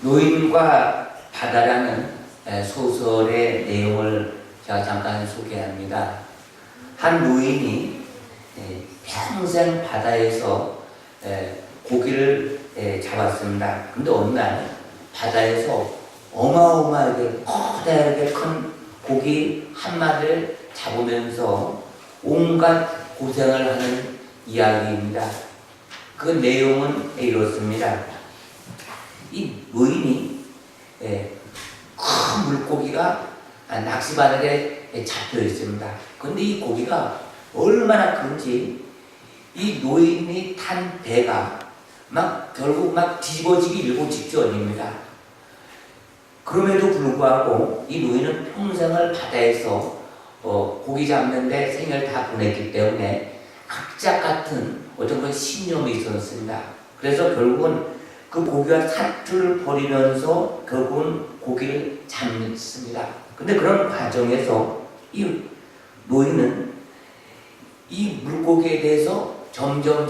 노인과 바다라는 소설의 내용을 제가 잠깐 소개합니다. 한 노인이 평생 바다에서 고기를 잡았습니다. 근데 어느 날 바다에서 어마어마하게 커다랗게 큰 고기 한 마리를 잡으면서 온갖 고생을 하는 이야기입니다. 그 내용은 이렇습니다. 이 노인이 큰 물고기가 낚시바닥에 잡혀 있습니다. 그런데 이 고기가 얼마나 큰지 이 노인이 탄 배가 결국 뒤집어지기 일보 직전입니다. 그럼에도 불구하고 이 노인은 평생을 바다에서 고기 잡는데 생을 다 보냈기 때문에 악착 같은 어떤 그런 신념이 있었습니다. 그래서 결국은 그 고기와 사투를 벌이면서 결국은 고기를 잡습니다. 근데 그런 과정에서 이 노인은 이 물고기에 대해서 점점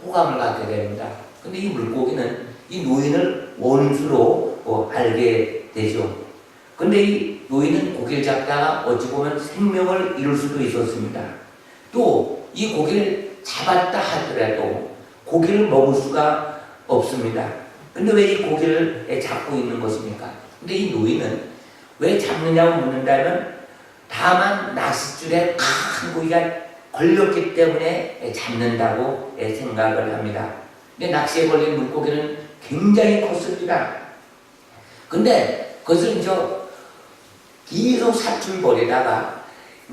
호감을 갖게 됩니다. 근데 이 물고기는 이 노인을 원수로 알게 되죠. 근데 이 노인은 고기를 잡다가 어찌 보면 생명을 잃을 수도 있었습니다. 또 이 고기를 잡았다 하더라도 고기를 먹을 수가 없습니다. 근데 왜 이 고기를 잡고 있는 것입니까? 근데 이 노인은 왜 잡느냐고 묻는다면 다만 낚싯줄에 큰 고기가 걸렸기 때문에 잡는다고 생각을 합니다. 근데 낚시에 걸린 물고기는 굉장히 컸습니다. 근데 그것을 계속 사투를 벌이다가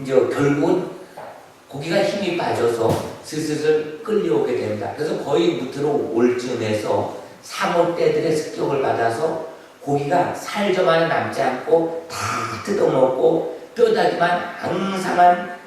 결국은 고기가 힘이 빠져서 슬슬 끌려오게 됩니다. 그래서 거의 무트로 올 즈음에서 상어떼들의 습격을 받아서 고기가 살 좀 하나 남지 않고 다 뜯어먹고 뼈다귀만 앙상한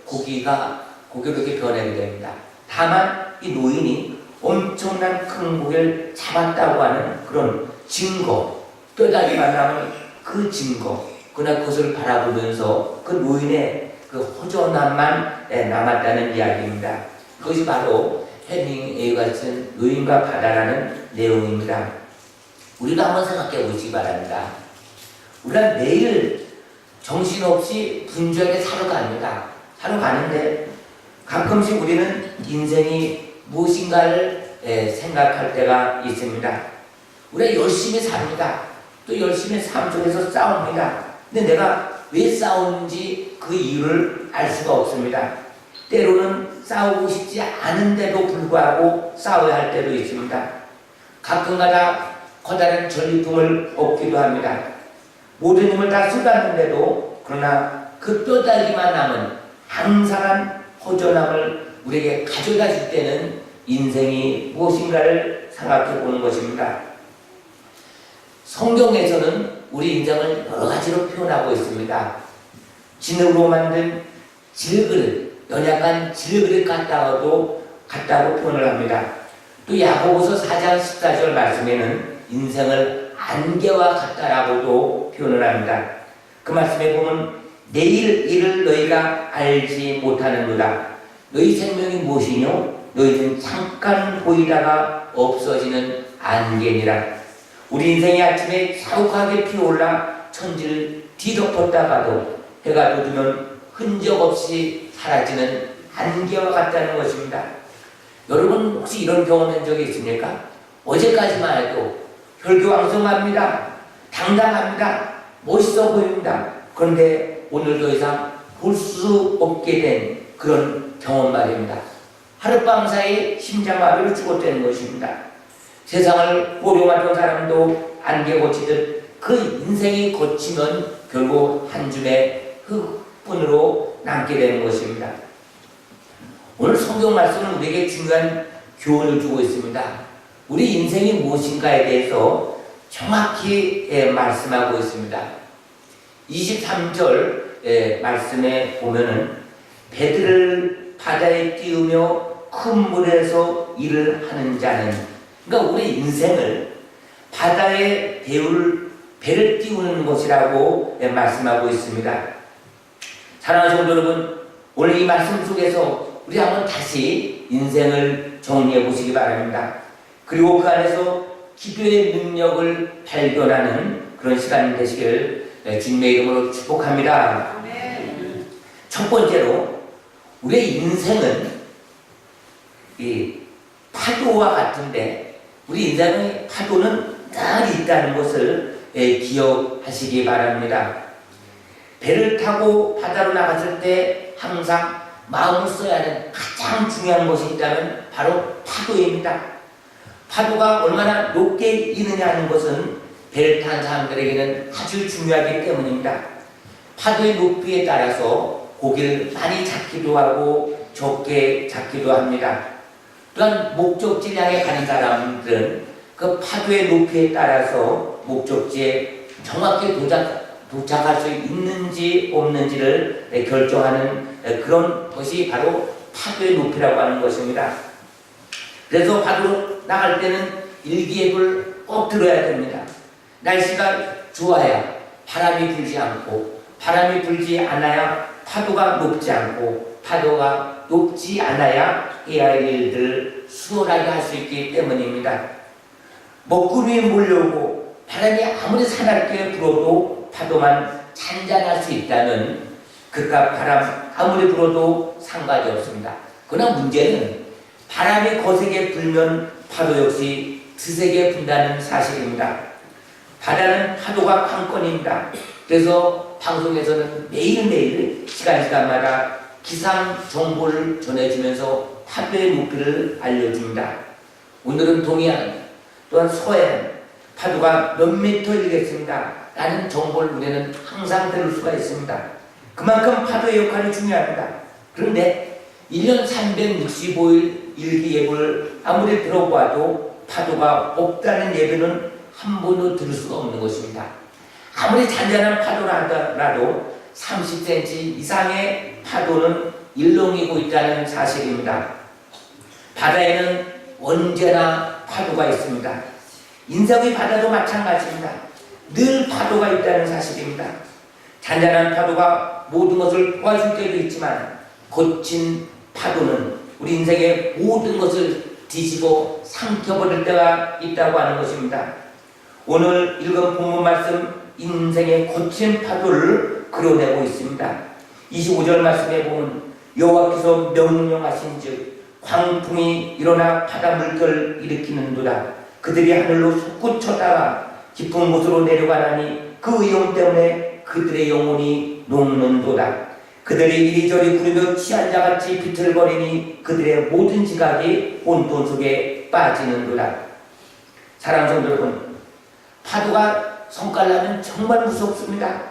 고기로 이렇게 변하게 됩니다. 다만 이 노인이 엄청난 큰 고기를 잡았다고 하는 그런 증거, 뼈다귀만 남은 그 증거, 그러나 그것을 바라보면서 그 노인의 그 허전함만 남았다는 이야기입니다. 그것이 바로 해밍웨이와 같은 노인과 바다라는 내용입니다. 우리가 한번 생각해 보시기 바랍니다. 우리가 매일 정신없이 분주하게 사러 갑니다. 사러 가는데 가끔씩 우리는 인생이 무엇인가를 생각할 때가 있습니다. 우리가 열심히 삽니다. 또 열심히 삶 속에서 싸웁니다. 근데 내가 왜 싸우는지 그 이유를 알 수가 없습니다. 때로는 싸우고 싶지 않은데도 불구하고 싸워야 할 때도 있습니다. 가끔가다 커다란 전리품을 얻기도 합니다. 모든 힘을 다 쏟았는데도 그러나 그 뼈다귀만 남은 항상한 허전함을 우리에게 가져다 줄 때는 인생이 무엇인가를 생각해 보는 것입니다. 성경에서는 우리 인생을 여러 가지로 표현하고 있습니다. 진흙으로 만든 질그릇, 연약한 질그릇 같다고 표현을 합니다. 또 야고보서 4장 14절 말씀에는 인생을 안개와 같다라고도 표현을 합니다. 그 말씀에 보면 내일 일을 너희가 알지 못하는도다. 너희 생명이 무엇이뇨? 너희는 잠깐 보이다가 없어지는 안개니라. 우리 인생이 아침에 자욱하게 피어올라 천지를 뒤덮었다가도 해가 돋으면 흔적 없이 사라지는 안개와 같다는 것입니다. 여러분 혹시 이런 경험한 적이 있습니까? 어제까지만 해도 혈기왕성합니다. 당당합니다. 멋있어 보입니다. 그런데 오늘 더 이상 볼 수 없게 된 그런 경험 말입니다. 하룻밤 사이 심장마비로 죽었다는 것입니다. 세상을 호령하던 사람도 안개 거치듯 그 인생이 거치면 결국 한 줌의 흙분으로 남게 되는 것입니다. 오늘 성경 말씀은 우리에게 중요한 교훈을 주고 있습니다. 우리 인생이 무엇인가에 대해서 정확히 말씀하고 있습니다. 23절 말씀에 보면은 배들을 바다에 띄우며 큰 물에서 일을 하는 자는, 그러니까 우리 인생을 바다에 배를 띄우는 것이라고 말씀하고 있습니다. 사랑하는 성도 여러분, 오늘 이 말씀 속에서 우리 한번 다시 인생을 정리해 보시기 바랍니다. 그리고 그 안에서 기도의 능력을 발견하는 그런 시간이 되시길 주님의 이름으로 축복합니다. 첫 번째로 우리의 인생은 이 파도와 같은데 우리 인생의 파도는 늘 있다는 것을 기억하시기 바랍니다. 배를 타고 바다로 나갔을 때 항상 마음을 써야 하는 가장 중요한 것이 있다면 바로 파도입니다. 파도가 얼마나 높게 이느냐 하는 것은 배를 탄 사람들에게는 아주 중요하기 때문입니다. 파도의 높이에 따라서 고기를 많이 잡기도 하고 적게 잡기도 합니다. 또한 목적지를 향해 가는 사람들은 그 파도의 높이에 따라서 목적지에 정확히 도착할 수 있는지 없는지를 결정하는 그런 것이 바로 파도의 높이라고 하는 것입니다. 그래서 파도로 나갈 때는 일기예보를 꼭 들어야 됩니다. 날씨가 좋아야 바람이 불지 않고 바람이 불지 않아야 파도가 높지 않고 파도가 높지 않아야 해야 할 일들을 수월하게 할 수 있기 때문입니다. 먹구름이 몰려오고 바람이 아무리 사납게 불어도 파도만 잔잔할 수 있다면 그깟 바람 아무리 불어도 상관이 없습니다. 그러나 문제는 바람이 거세게 불면 파도 역시 드세게 분다는 사실입니다. 바다는 파도가 관건입니다. 그래서 방송에서는 매일매일 시간마다 기상 정보를 전해주면서 파도의 높이를 알려줍니다. 오늘은 동해안 또한 서해안 파도가 몇 미터이겠습니다 라는 정보를 우리는 항상 들을 수가 있습니다. 그만큼 파도의 역할이 중요합니다. 그런데 1년 365일 일기예보를 아무리 들어봐도 파도가 없다는 예보는 한 번도 들을 수가 없는 것입니다. 아무리 잔잔한 파도라 하더라도 30cm 이상의 파도는 일렁이고 있다는 사실입니다. 바다에는 언제나 파도가 있습니다. 인생의 바다도 마찬가지입니다. 늘 파도가 있다는 사실입니다. 잔잔한 파도가 모든 것을 도와줄 때도 있지만 거친 파도는 우리 인생의 모든 것을 뒤집어 삼켜버릴 때가 있다고 하는 것입니다. 오늘 읽은 본문 말씀 인생의 거친 파도를 그려내고 있습니다. 25절 말씀에 보면 여호와께서 명령하신즉 광풍이 일어나 바다 물결을 일으키는도다. 그들이 하늘로 솟구쳤다가 깊은 곳으로 내려가나니 그 위험 때문에 그들의 영혼이 녹는도다. 그들이 이리저리 구르며 취한 자같이 비틀거리니 그들의 모든 지각이 혼돈 속에 빠지는도다. 사랑하는 성도 여러분, 파도가 성깔나면 정말 무섭습니다.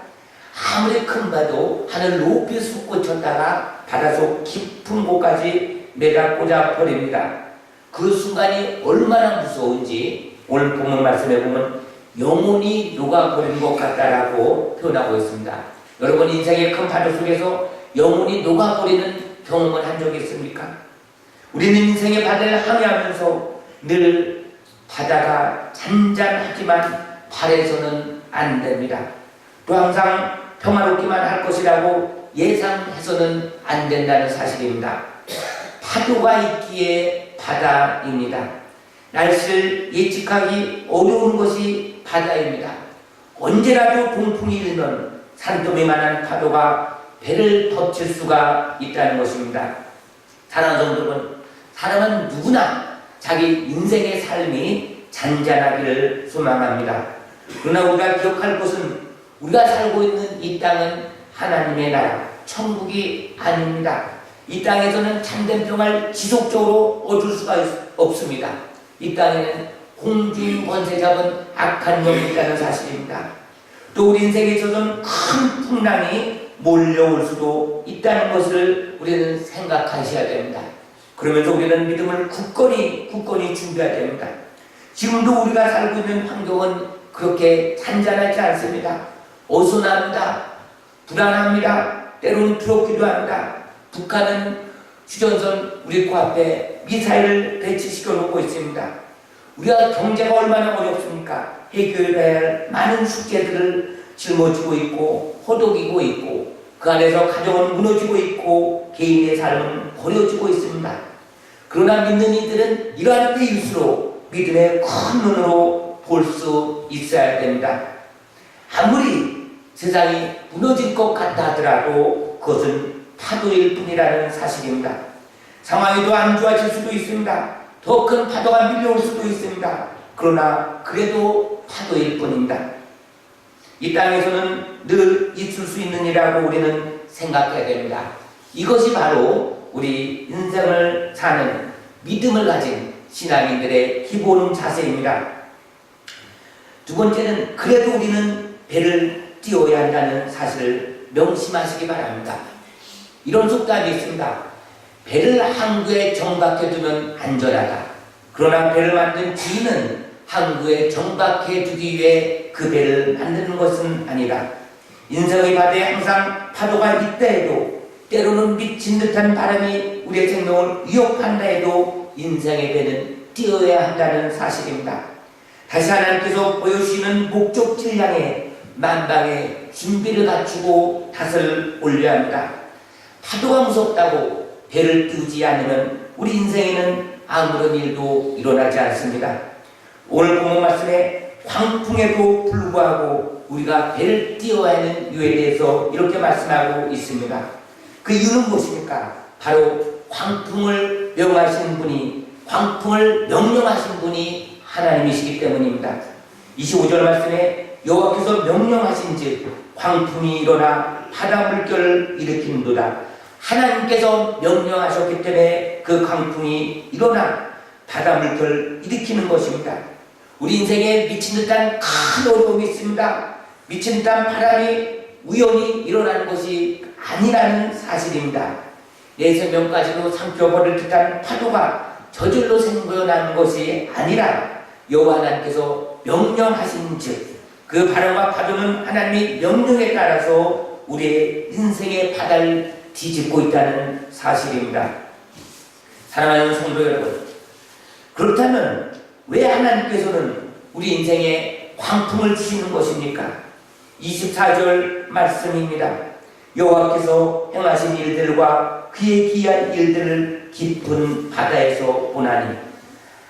아무리 큰 바도 하늘 높이 솟구쳤다가 바닷속 깊은 곳까지 내다꽂아 버립니다. 그 순간이 얼마나 무서운지 오늘 본문 말씀에 보면 영혼이 녹아버린 것 같다라고 표현하고 있습니다. 여러분 인생의 큰 파도 속에서 영혼이 녹아버리는 경험을 한 적이 있습니까? 우리는 인생의 바다를 항해하면서 늘 바다가 잔잔하지만 발에서는 안 됩니다. 또 항상 평화롭기만 할 것이라고 예상해서는 안 된다는 사실입니다. 파도가 있기에 바다입니다. 날씨를 예측하기 어려운 것이 바다입니다. 언제라도 동풍이 일면 산더미만한 파도가 배를 덮칠 수가 있다는 것입니다. 사랑하는 성도는 사람은 누구나 자기 인생의 삶이 잔잔하기를 소망합니다. 그러나 우리가 기억할 것은 우리가 살고 있는 이 땅은 하나님의 나라, 천국이 아닙니다. 이 땅에서는 참된 평화를 지속적으로 얻을 수가 없습니다. 이 땅에는 공주인 권세 잡은 악한 영이 있다는 사실입니다. 또 우리 인생에 있어서는 큰 풍랑이 몰려올 수도 있다는 것을 우리는 생각하셔야 됩니다. 그러면서 우리는 믿음을 굳건히 준비해야 됩니다. 지금도 우리가 살고 있는 환경은 그렇게 잔잔하지 않습니다. 어수선합니다. 불안합니다. 때로는 두렵기도 합니다. 북한은 휴전선 우리 코앞에 미사일을 배치시켜 놓고 있습니다. 우리가 경제가 얼마나 어렵습니까? 해결해야 할 많은 숙제들을 짊어지고 있고 허덕이고 있고 그 안에서 가정은 무너지고 있고 개인의 삶은 버려지고 있습니다. 그러나 믿는 이들은 이러한 때일수록 믿음의 큰 눈으로 볼 수 있어야 됩니다. 아무리 세상이 무너질 것 같다 하더라도 그것은 파도일 뿐이라는 사실입니다. 상황이 더 안 좋아질 수도 있습니다. 더 큰 파도가 밀려올 수도 있습니다. 그러나 그래도 파도일 뿐입니다. 이 땅에서는 늘 있을 수 있는 일이라고 우리는 생각해야 됩니다. 이것이 바로 우리 인생을 사는 믿음을 가진 신앙인들의 기본 자세입니다. 두 번째는 그래도 우리는 배를 띄워야 한다는 사실을 명심하시기 바랍니다. 이런 속담이 있습니다. 배를 항구에 정박해 두면 안전하다. 그러나 배를 만든 주인은 항구에 정박해 두기 위해 그 배를 만드는 것은 아니다. 인생의 바다에 항상 파도가 있다 해도, 때로는 미친 듯한 바람이 우리의 생명을 위협한다 해도 인생의 배는 띄어야 한다는 사실입니다. 다시 하나님께서 보여주시는 목적지를 향해 만방의 준비를 갖추고 닷을 올려야 합니다. 파도가 무섭다고 배를 띄우지 않으면 우리 인생에는 아무런 일도 일어나지 않습니다. 오늘 본문 말씀에 광풍에도 불구하고 우리가 배를 띄워야 하는 이유에 대해서 이렇게 말씀하고 있습니다. 그 이유는 무엇입니까? 바로 광풍을 명하신 분이, 광풍을 명령하신 분이 하나님이시기 때문입니다. 25절 말씀에 여호와께서 명령하신즉 광풍이 일어나 바다 물결을 일으키는도다. 하나님께서 명령하셨기 때문에 그 광풍이 일어나 바다 물결을 일으키는 것입니다. 우리 인생에 미친 듯한 큰 어려움이 있습니다. 미친 듯한 바람이 우연히 일어나는 것이 아니라는 사실입니다. 내 생명까지도 삼켜버릴 듯한 파도가 저절로 생겨나는 것이 아니라 여호와 하나님께서 명령하신즉 그 바람과 파도는 하나님의 명령에 따라서 우리의 인생의 바다를 뒤집고 있다는 사실입니다. 사랑하는 성도 여러분, 그렇다면 왜 하나님께서는 우리 인생에 광풍을 주시는 것입니까? 24절 말씀입니다. 여호와께서 행하신 일들과 그의 기한 일들을 깊은 바다에서 보나니,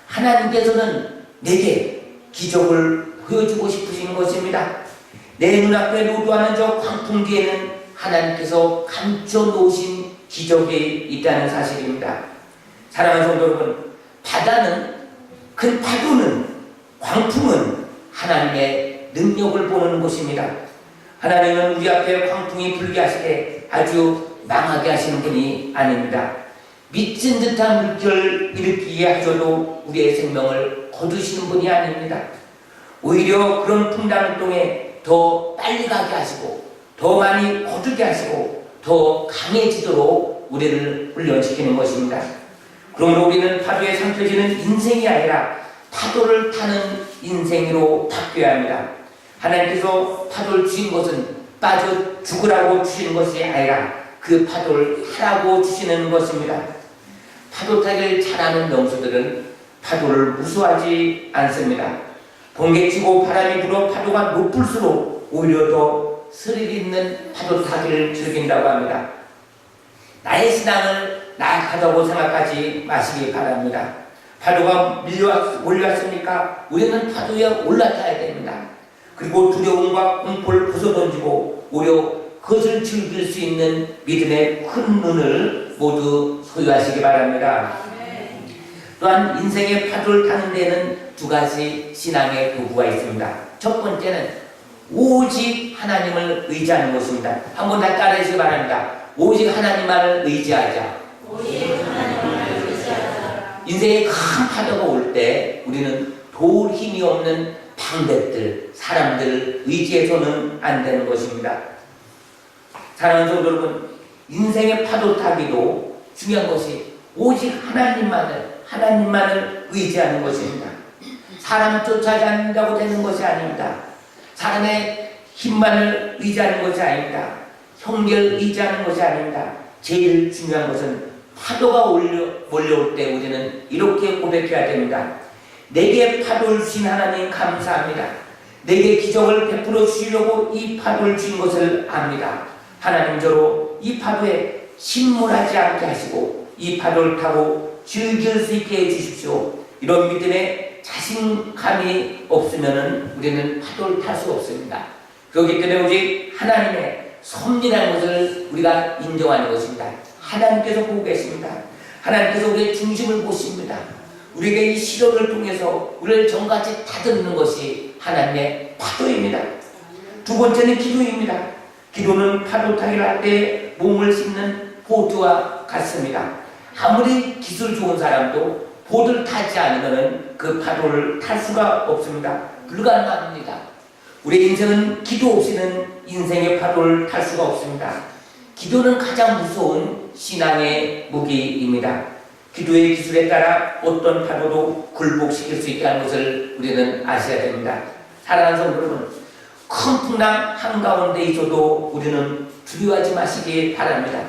하나님께서는 내게 기적을 보여주고 싶으신 것입니다. 내 눈앞에 노도하는 저 광풍 뒤에는 하나님께서 감춰놓으신 기적이 있다는 사실입니다. 사랑하는 성도 여러분, 바다는, 큰 파도는, 광풍은 하나님의 능력을 보는 곳입니다. 하나님은 우리 앞에 광풍이 불게 하시되 아주 망하게 하시는 분이 아닙니다. 미친 듯한 물결을 일으키게 하셔도 우리의 생명을 거두시는 분이 아닙니다. 오히려 그런 풍랑을 통해 더 빨리 가게 하시고, 더 많이 거두게 하시고, 더 강해지도록 우리를 훈련시키는 것입니다. 그러므로 우리는 파도에 삼켜지는 인생이 아니라 파도를 타는 인생으로 바뀌어야 합니다. 하나님께서 파도를 주신 것은 빠져 죽으라고 주시는 것이 아니라 그 파도를 타라고 주시는 것입니다. 파도 타기를 잘하는 명수들은 파도를 무서워하지 않습니다. 번개치고 바람이 불어 파도가 높을수록 오히려 더 스릴 있는 파도 타기를 즐긴다고 합니다. 나의 신앙을 나약하다고 생각하지 마시기 바랍니다. 파도가 몰려왔으니까 우리는 파도에 올라타야 됩니다. 그리고 두려움과 공포를 부숴던지고 오히려 그것을 즐길 수 있는 믿음의 큰 눈을 모두 소유하시기 바랍니다. 또한 인생의 파도를 타는 데는 두 가지 신앙의 도구가 있습니다. 첫 번째는 오직 하나님을 의지하는 것입니다. 한번 다 따라하시기 바랍니다. 오직 하나님만을 의지하자. 인생의 큰 파도가 올 때 우리는 도울 힘이 없는 방백들, 사람들을 의지해서는 안 되는 것입니다. 사랑하는 성도 여러분, 인생의 파도 타기도 중요한 것이 오직 하나님만을 의지하는 것입니다. 사람 쫓아지 않는다고 되는 것이 아닙니다. 사람의 힘만을 의지하는 것이 아닙니다. 형제를 의지하는 것이 아닙니다. 제일 중요한 것은 파도가 몰려올 때 우리는 이렇게 고백해야 됩니다. 내게 파도를 주신 하나님 감사합니다. 내게 기적을 베풀어 주시려고 이 파도를 주신 것을 압니다. 하나님 저로 이 파도에 침몰하지 않게 하시고 이 파도를 타고 즐길 수 있게 해주십시오. 이런 믿음의 자신감이 없으면 우리는 파도를 탈 수 없습니다. 그렇기 때문에 오직 하나님의 섭리라는 것을 우리가 인정하는 것입니다. 하나님께서 보고 계십니다. 하나님께서 우리의 중심을 보십니다. 우리에게 이 시련을 통해서 우리를 정같이 다듬는 것이 하나님의 파도입니다. 두 번째는 기도입니다. 기도는 파도 타기를 할 때 몸을 씻는 보트와 같습니다. 아무리 기술 좋은 사람도 보트를 타지 않으면 그 파도를 탈 수가 없습니다. 불가능합니다. 우리 인생은 기도 없이는 인생의 파도를 탈 수가 없습니다. 기도는 가장 무서운 신앙의 무기입니다. 기도의 기술에 따라 어떤 파도도 굴복시킬 수 있다는 것을 우리는 아셔야 됩니다. 사랑하는 성도 여러분, 큰 풍랑 한가운데 있어도 우리는 두려워하지 마시기 바랍니다.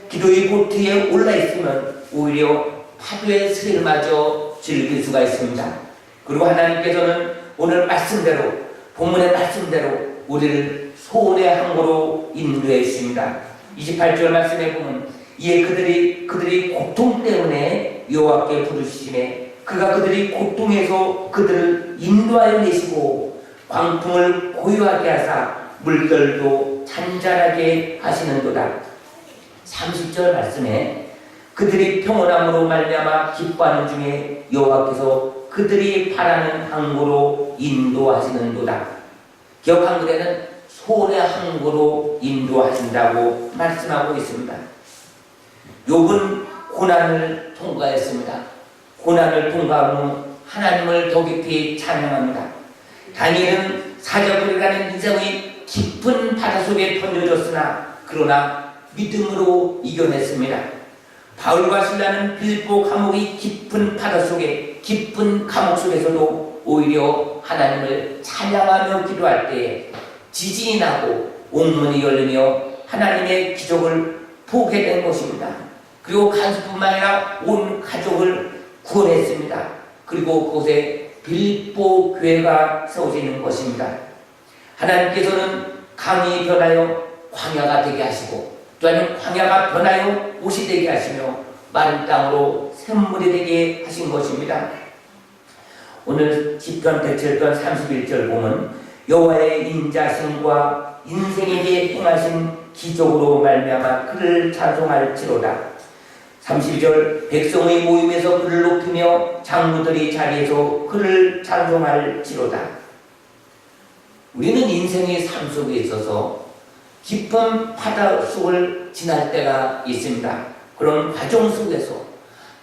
기도의 보트에 올라있으면 오히려 파도의 스릴마저 즐길 수가 있습니다. 그리고 하나님께서는 오늘 말씀대로, 본문의 말씀대로 우리를 소원의 항구로 인도해 주십니다. 28절 말씀에 보면 이에 그들이 고통 때문에 여호와께 부르시매 그가 그들이 고통에서 그들을 인도하여 내시고 광풍을 고요하게 하사 물결도 잔잔하게 하시는도다. 30절 말씀에 그들이 평온함으로 말미암아 기뻐하는 중에 여호와께서 그들이 바라는 항구로 인도하시는도다. 기억 한글에는 소원의 항구로 인도하신다고 말씀하고 있습니다. 욥은 고난을 통과했습니다. 고난을 통과한 후 하나님을 더 깊이 찬양합니다. 다니엘은 사자굴이라는 인생의 깊은 바다 속에 던져졌으나 그러나 믿음으로 이겨냈습니다. 바울과 실라는 빌보 감옥의 깊은 바다 속에 깊은 감옥 속에서도 오히려 하나님을 찬양하며 기도할 때에 지진이 나고 옥문이 열리며 하나님의 기적을 보게 된 것입니다. 그리고 간수뿐만 아니라 온 가족을 구원했습니다. 그리고 그곳에 빌보 교회가 세워지는 것입니다. 하나님께서는 강이 변하여 광야가 되게 하시고 또한 광야가 변하여 옷이 되게 하시며 마른 땅으로 샘물이 되게 하신 것입니다. 오늘 시편 107편 31절 보면 여호와의 인자심과 인생에게 행하신 기적으로 말미암아 그를 찬송할지로다. 30절 백성의 모임에서 그를 높이며 장로들이 자리에서 그를 찬송할지로다. 우리는 인생의 삶 속에 있어서 깊은 바다 속을 지날 때가 있습니다. 그런 과정 속에서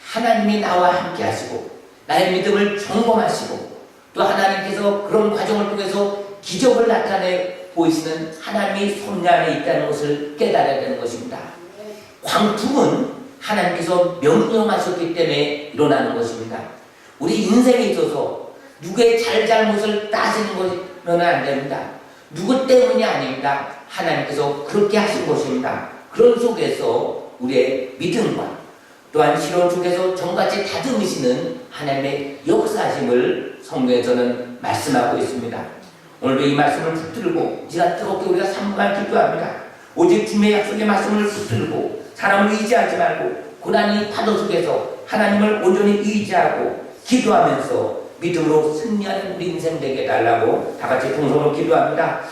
하나님이 나와 함께 하시고 나의 믿음을 점검하시고 또 하나님께서 그런 과정을 통해서 기적을 나타내 보이시는 하나님의 섭리 안에 있다는 것을 깨달아야 되는 것입니다. 광풍은 하나님께서 명령하셨기 때문에 일어나는 것입니다. 우리 인생에 있어서 누구의 잘잘못을 따지는 것은 안 됩니다. 누구 때문이 아닙니다. 하나님께서 그렇게 하신 것입니다. 그런 속에서 우리의 믿음과 또한 시련 속에서 정같이 다듬으시는 하나님의 역사심을 성경에서는 말씀하고 있습니다. 오늘도 이 말씀을 붙들고 지가 뜨겁게 우리가 3분간 기도합니다. 오직 주님의 약속의 말씀을 붙들고 사람을 의지하지 말고 고난이 파도 속에서 하나님을 온전히 의지하고 기도하면서 믿음으로 승리하는 우리 인생 되게 해달라고 다 같이 동서로 기도합니다.